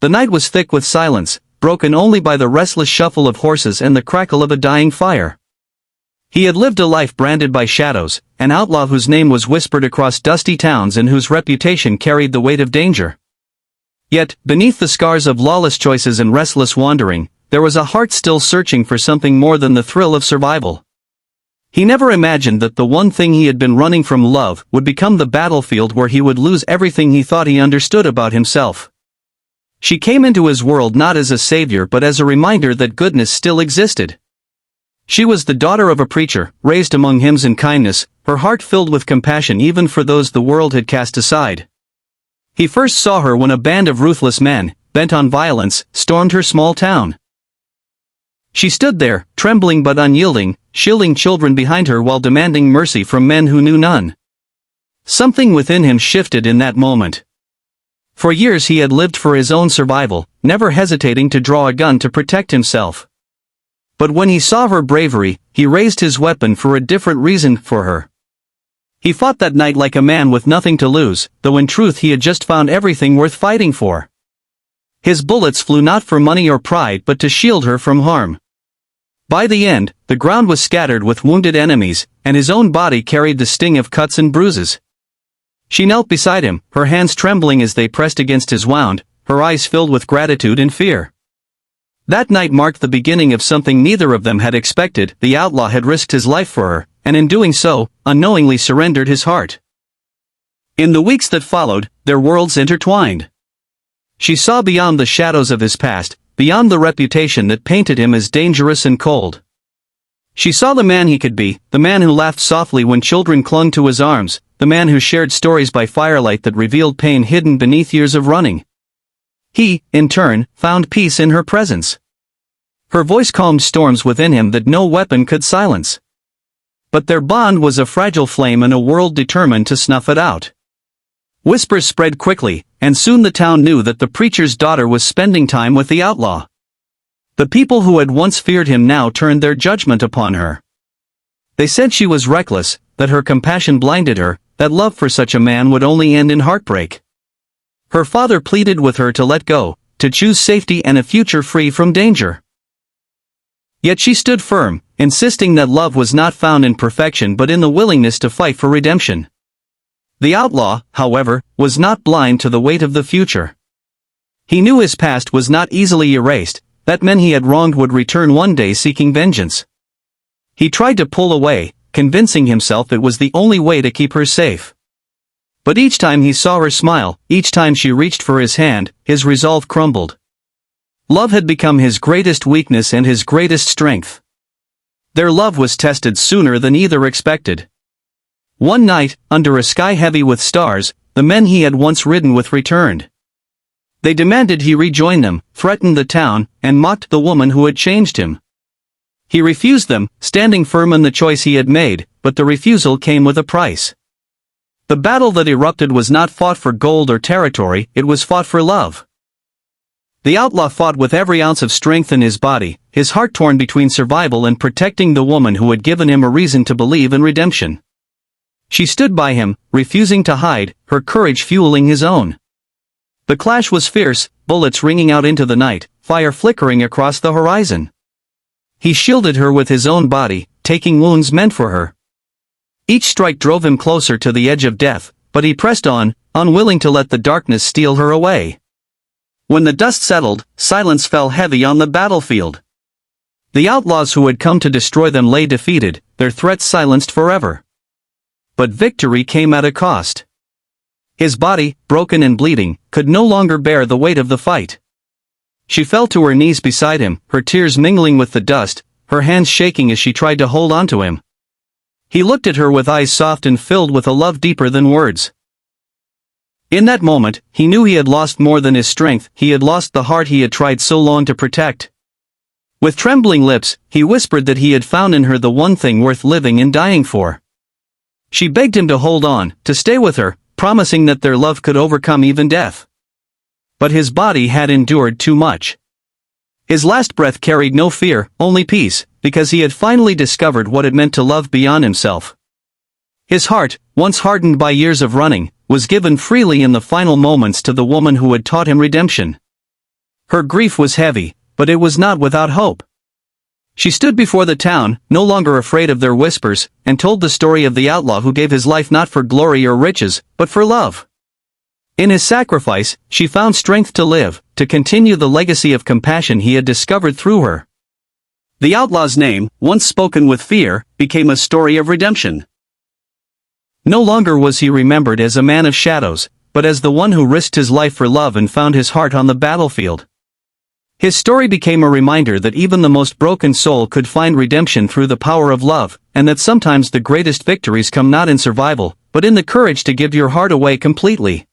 The night was thick with silence, broken only by the restless shuffle of horses and the crackle of a dying fire. He had lived a life branded by shadows, an outlaw whose name was whispered across dusty towns and whose reputation carried the weight of danger. Yet, beneath the scars of lawless choices and restless wandering, there was a heart still searching for something more than the thrill of survival. He never imagined that the one thing he had been running from, love, would become the battlefield where he would lose everything he thought he understood about himself. She came into his world not as a savior but as a reminder that goodness still existed. She was the daughter of a preacher, raised among hymns and kindness, her heart filled with compassion even for those the world had cast aside. He first saw her when a band of ruthless men, bent on violence, stormed her small town. She stood there, trembling but unyielding, shielding children behind her while demanding mercy from men who knew none. Something within him shifted in that moment. For years he had lived for his own survival, never hesitating to draw a gun to protect himself. But when he saw her bravery, he raised his weapon for a different reason, for her. He fought that night like a man with nothing to lose, though in truth he had just found everything worth fighting for. His bullets flew not for money or pride but to shield her from harm. By the end, the ground was scattered with wounded enemies, and his own body carried the sting of cuts and bruises. She knelt beside him, her hands trembling as they pressed against his wound, her eyes filled with gratitude and fear. That night marked the beginning of something neither of them had expected. The outlaw had risked his life for her, and in doing so, unknowingly surrendered his heart. In the weeks that followed, their worlds intertwined. She saw beyond the shadows of his past, beyond the reputation that painted him as dangerous and cold. She saw the man he could be, the man who laughed softly when children clung to his arms, the man who shared stories by firelight that revealed pain hidden beneath years of running. He, in turn, found peace in her presence. Her voice calmed storms within him that no weapon could silence. But their bond was a fragile flame in a world determined to snuff it out. Whispers spread quickly, and soon the town knew that the preacher's daughter was spending time with the outlaw. The people who had once feared him now turned their judgment upon her. They said she was reckless, that her compassion blinded her, that love for such a man would only end in heartbreak. Her father pleaded with her to let go, to choose safety and a future free from danger. Yet she stood firm, insisting that love was not found in perfection but in the willingness to fight for redemption. The outlaw, however, was not blind to the weight of the future. He knew his past was not easily erased, that men he had wronged would return one day seeking vengeance. He tried to pull away, convincing himself it was the only way to keep her safe. But each time he saw her smile, each time she reached for his hand, his resolve crumbled. Love had become his greatest weakness and his greatest strength. Their love was tested sooner than either expected. One night, under a sky heavy with stars, the men he had once ridden with returned. They demanded he rejoin them, threatened the town, and mocked the woman who had changed him. He refused them, standing firm in the choice he had made, but the refusal came with a price. The battle that erupted was not fought for gold or territory, it was fought for love. The outlaw fought with every ounce of strength in his body, his heart torn between survival and protecting the woman who had given him a reason to believe in redemption. She stood by him, refusing to hide, her courage fueling his own. The clash was fierce, bullets ringing out into the night, fire flickering across the horizon. He shielded her with his own body, taking wounds meant for her. Each strike drove him closer to the edge of death, but he pressed on, unwilling to let the darkness steal her away. When the dust settled, silence fell heavy on the battlefield. The outlaws who had come to destroy them lay defeated, their threats silenced forever. But victory came at a cost. His body, broken and bleeding, could no longer bear the weight of the fight. She fell to her knees beside him, her tears mingling with the dust, her hands shaking as she tried to hold on to him. He looked at her with eyes soft and filled with a love deeper than words. In that moment, he knew he had lost more than his strength, he had lost the heart he had tried so long to protect. With trembling lips, he whispered that he had found in her the one thing worth living and dying for. She begged him to hold on, to stay with her, promising that their love could overcome even death. But his body had endured too much. His last breath carried no fear, only peace, because he had finally discovered what it meant to love beyond himself. His heart, once hardened by years of running, was given freely in the final moments to the woman who had taught him redemption. Her grief was heavy, but it was not without hope. She stood before the town, no longer afraid of their whispers, and told the story of the outlaw who gave his life not for glory or riches, but for love. In his sacrifice, she found strength to live, to continue the legacy of compassion he had discovered through her. The outlaw's name, once spoken with fear, became a story of redemption. No longer was he remembered as a man of shadows, but as the one who risked his life for love and found his heart on the battlefield. His story became a reminder that even the most broken soul could find redemption through the power of love, and that sometimes the greatest victories come not in survival, but in the courage to give your heart away completely.